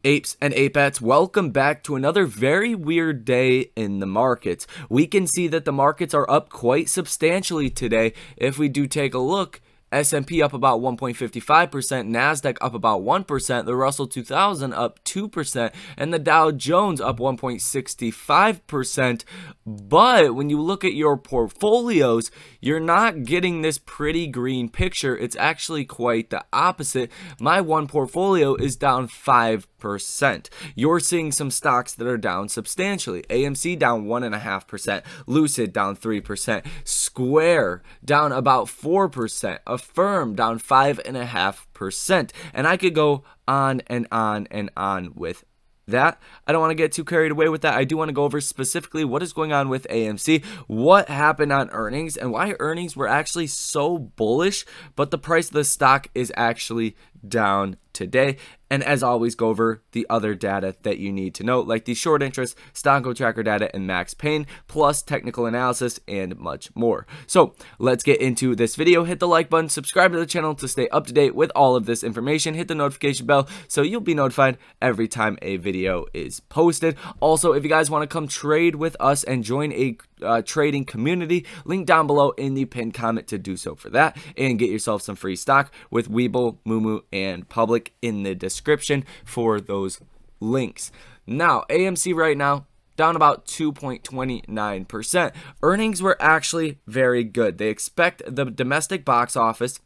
Apes and apettes, welcome back to another very weird day in the markets. We can see that the markets are up quite substantially today. If we do take a look, S&P up about 1.55%, NASDAQ up about 1%, the Russell 2000 up 2%, and the Dow Jones up 1.65%. But when you look at your portfolios, you're not getting this pretty green picture. It's actually quite the opposite. My one portfolio is down 5%. You're seeing some stocks that are down substantially. AMC down 1.5%, Lucid down 3%, Square down about 4%, Affirm down 5.5%, and I could go on and on and on with that. I don't want to get too carried away with that. I do want to go over specifically what is going on with AMC, what happened on earnings, and why earnings were actually so bullish, but the price of the stock is actually down today. And as always, go over the other data that you need to know, like the short interest, stock tracker data, and max pain, plus technical analysis, and much more. So let's get into this video. Hit the like button, subscribe to the channel to stay up to date with all of this information. Hit the notification bell so you'll be notified every time a video is posted. Also, if you guys want to come trade with us and join a trading community, link down below in the pinned comment to do so for that, and get yourself some free stock with Webull, Moomoo, and Public in the description for those links. Now, AMC right now down about 2.29%. Earnings were actually very good. They expect the domestic box office,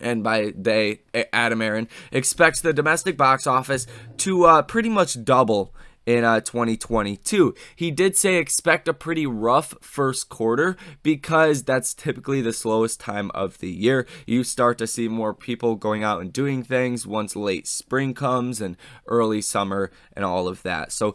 and by they, Adam Aaron, expects the domestic box office to pretty much double in 2022. He did say expect a pretty rough first quarter because that's typically the slowest time of the year. You start to see more people going out and doing things once late spring comes and early summer and all of that. So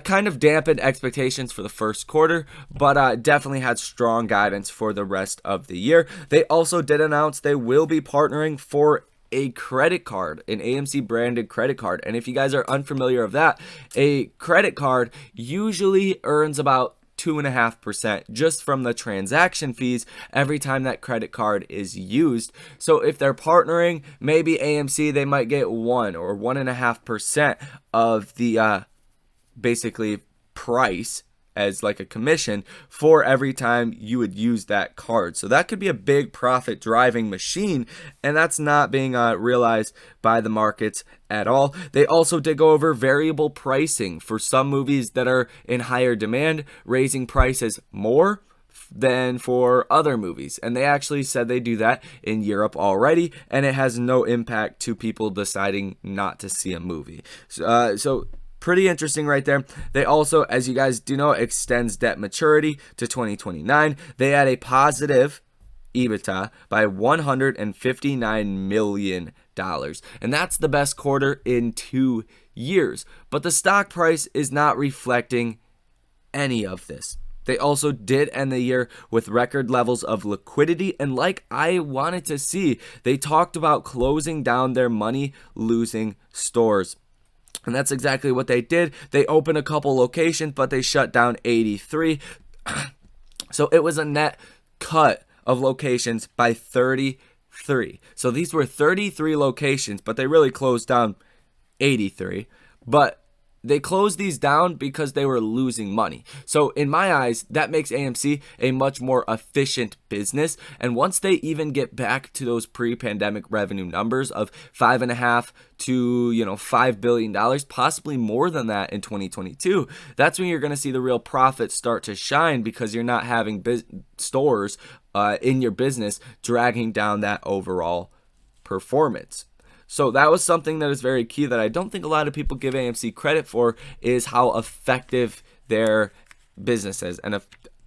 kind of dampened expectations for the first quarter, but definitely had strong guidance for the rest of the year. They also did announce they will be partnering for a credit card, an AMC branded credit card. And if you guys are unfamiliar of that, a credit card usually earns about 2.5% just from the transaction fees every time that credit card is used. So if they're partnering, maybe AMC, they might get 1 or 1.5% of the basically price as like a commission for every time you would use that card. So that could be a big profit driving machine, and that's not being realized by the markets at all. They also did go over variable pricing for some movies that are in higher demand, raising prices more than for other movies. And they actually said they do that in Europe already, and it has no impact to people deciding not to see a movie. So pretty interesting right there. They also, as you guys do know, extends debt maturity to 2029. They had a positive EBITDA by $159 million. And that's the best quarter in 2 years. But the stock price is not reflecting any of this. They also did end the year with record levels of liquidity, and like I wanted to see, they talked about closing down their money-losing stores. And that's exactly what they did. They opened a couple locations, but they shut down 83. So it was a net cut of locations by 33. So these were 33 locations, but they really closed down 83. But they closed these down because they were losing money. So in my eyes, that makes AMC a much more efficient business. And once they even get back to those pre-pandemic revenue numbers of $5.5 to $5 billion, possibly more than that in 2022, that's when you're going to see the real profits start to shine, because you're not having stores in your business dragging down that overall performance. So that was something that is very key that I don't think a lot of people give AMC credit for, is how effective their business is, and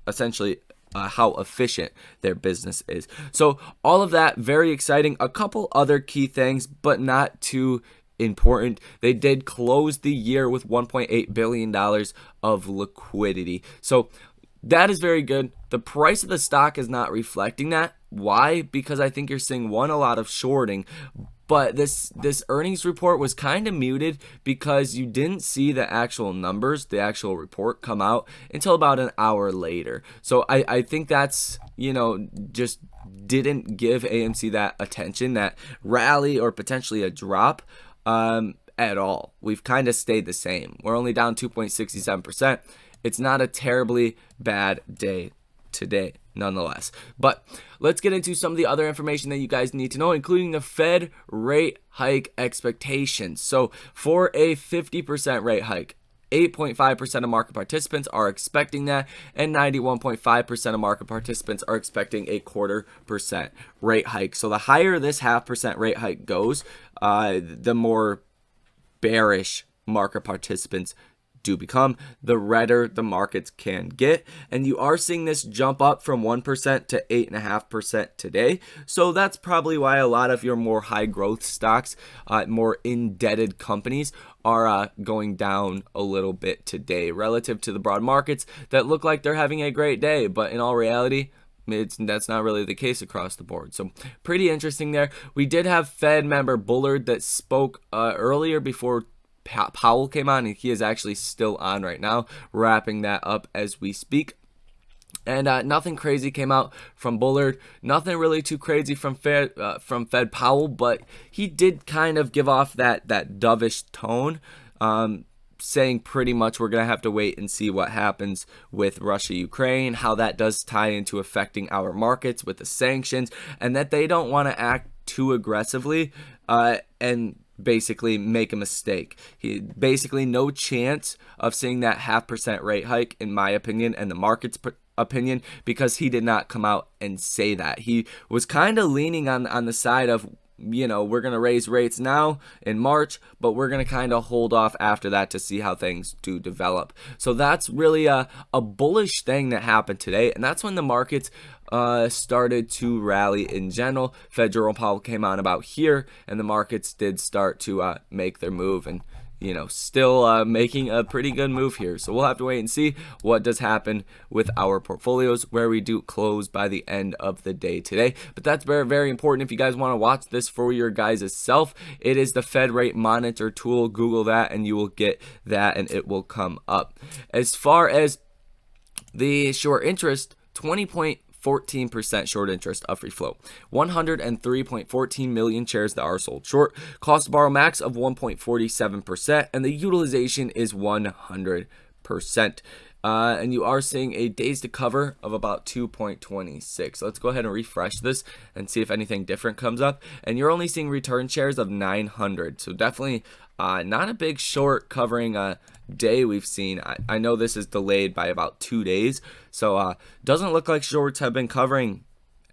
essentially how efficient their business is. So all of that, very exciting. A couple other key things, but not too important. They did close the year with $1.8 billion of liquidity. So that is very good. The price of the stock is not reflecting that. Why? Because I think you're seeing a lot of shorting. But this earnings report was kind of muted because you didn't see the actual numbers, the actual report come out until about an hour later. So I think that's, just didn't give AMC that attention, that rally or potentially a drop. at all. We've kind of stayed the same. We're only down 2.67%. It's not a terribly bad day today, nonetheless. But let's get into some of the other information that you guys need to know, including the Fed rate hike expectations. So for a 50% rate hike, 8.5% of market participants are expecting that, and 91.5% of market participants are expecting a 0.25% rate hike. So the higher this 0.5% rate hike goes, the more bearish market participants do become, the redder the markets can get. And you are seeing this jump up from 1% to 8.5% today. So that's probably why a lot of your more high growth stocks, more indebted companies are going down a little bit today relative to the broad markets that look like they're having a great day. But in all reality, that's not really the case across the board. So pretty interesting there. We did have Fed member Bullard that spoke earlier before Powell came on, and he is actually still on right now, wrapping that up as we speak. And nothing crazy came out from Bullard. Nothing really too crazy from Fed Powell, but he did kind of give off that dovish tone, saying pretty much we're going to have to wait and see what happens with Russia-Ukraine, how that does tie into affecting our markets with the sanctions, and that they don't want to act too aggressively and basically make a mistake. He basically no chance of seeing that 0.5% rate hike, in my opinion, and the market's opinion, because he did not come out and say that. He was kind of leaning on the side of, you know, we're going to raise rates now in March, but we're going to kind of hold off after that to see how things do develop. So that's really a bullish thing that happened today, and that's when the markets started to rally in general. Fed Jerome Powell came on about here, and the markets did start to make their move, and you know, still making a pretty good move here. So we'll have to wait and see what does happen with our portfolios, where we do close by the end of the day today. But that's very, very important. If you guys want to watch this for your guys' self, it is the Fed Rate Monitor tool. Google that and you will get that, and it will come up. As far as the short interest, 14% short interest of free float, 103.14 million shares that are sold short, cost to borrow max of 1.47%, and the utilization is 100%. And you are seeing a days to cover of about 2.26. Let's go ahead and refresh this and see if anything different comes up. And you're only seeing return shares of 900. So definitely not a big short covering day we've seen. I know this is delayed by about 2 days. So doesn't look like shorts have been covering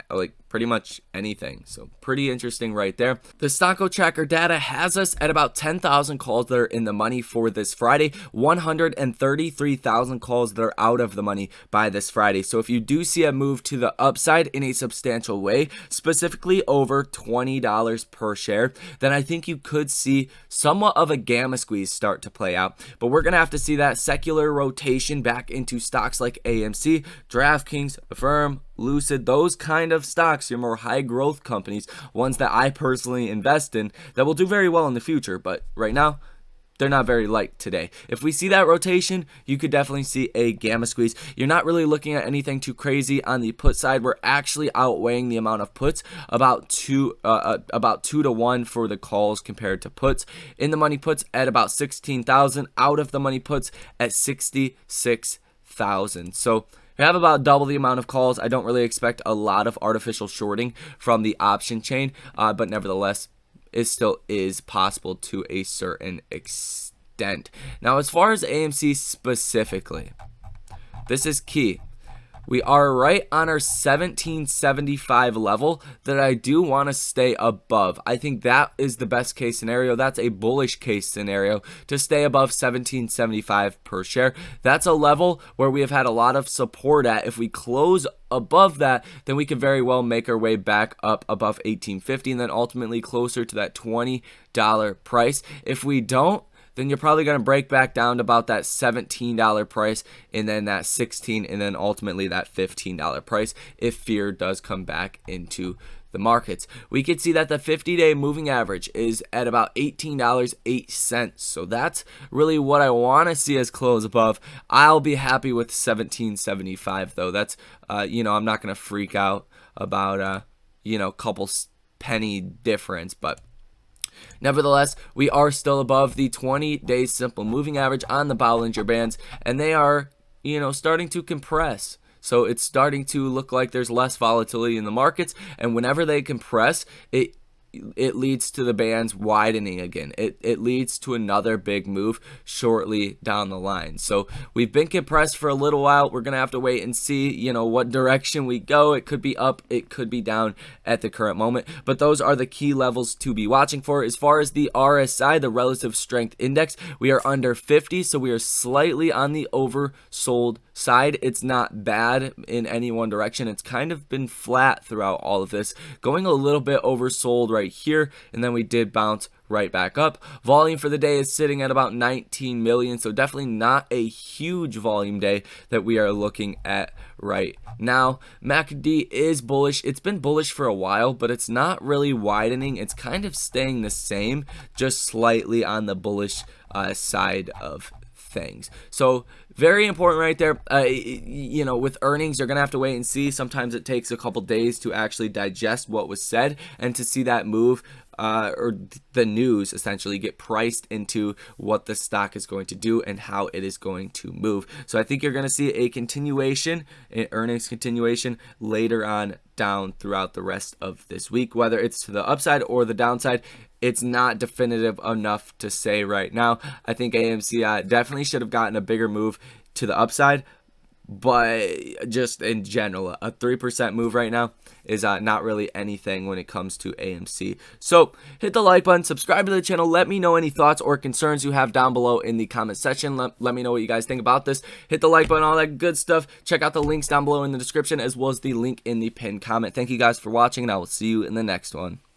like pretty much anything. So pretty interesting right there. The Stocko Tracker data has us at about 10,000 calls that are in the money for this Friday, 133,000 calls that are out of the money by this Friday. So if you do see a move to the upside in a substantial way, specifically over $20 per share, then I think you could see somewhat of a gamma squeeze start to play out. But we're going to have to see that secular rotation back into stocks like AMC, DraftKings, Affirm, Lucid, those kind of stocks, your more high growth companies, ones that I personally invest in that will do very well in the future, but right now they're not very light today. If we see that rotation, you could definitely see a gamma squeeze. You're not really looking at anything too crazy on the put side. We're actually outweighing the amount of puts, about 2 to 1 for the calls compared to puts. In the money puts at about 16,000, out of the money puts at 66,000. So we have about double the amount of calls. I don't really expect a lot of artificial shorting from the option chain, but nevertheless, it still is possible to a certain extent. Now, as far as AMC specifically, this is key. We are right on our 1775 level that I do want to stay above. I think that is the best case scenario. That's a bullish case scenario to stay above 1775 per share. That's a level where we have had a lot of support at. If we close above that, then we could very well make our way back up above 1850 and then ultimately closer to that $20 price. If we don't, then you're probably going to break back down to about that $17 price, and then that $16, and then ultimately that $15 price if fear does come back into the markets. We could see that the 50-day moving average is at about $18.08. So that's really what I want to see as close above. I'll be happy with $17.75 though. That's I'm not going to freak out about couple penny difference, but Nevertheless, we are still above the 20-day simple moving average on the Bollinger Bands, and they are, starting to compress. So it's starting to look like there's less volatility in the markets, and whenever they compress, it leads to the bands widening again. It leads to another big move shortly down the line. So we've been compressed for a little while. We're going to have to wait and see, what direction we go. It could be up, it could be down at the current moment. But those are the key levels to be watching for. As far as the RSI, the Relative Strength Index, we are under 50, so we are slightly on the oversold side. It's not bad in any one direction. It's kind of been flat throughout all of this, going a little bit oversold right here, and then we did bounce right back up. Volume for the day is sitting at about 19 million, so definitely not a huge volume day that we are looking at right now. MACD is bullish. It's been bullish for a while, but it's not really widening. It's kind of staying the same, just slightly on the bullish side of things. So very important right there. With earnings, you're gonna have to wait and see. Sometimes it takes a couple days to actually digest what was said and to see that move or the news essentially get priced into what the stock is going to do and how it is going to move. So I think you're going to see a continuation, an earnings continuation later on down throughout the rest of this week, whether it's to the upside or the downside. It's not definitive enough to say right now. I think AMC definitely should have gotten a bigger move to the upside, but just in general, a 3% move right now is not really anything when it comes to AMC. So hit the like button, subscribe to the channel, let me know any thoughts or concerns you have down below in the comment section. Let me know what you guys think about this. Hit the like button, all that good stuff. Check out the links down below in the description as well as the link in the pinned comment. Thank you guys for watching, and I will see you in the next one.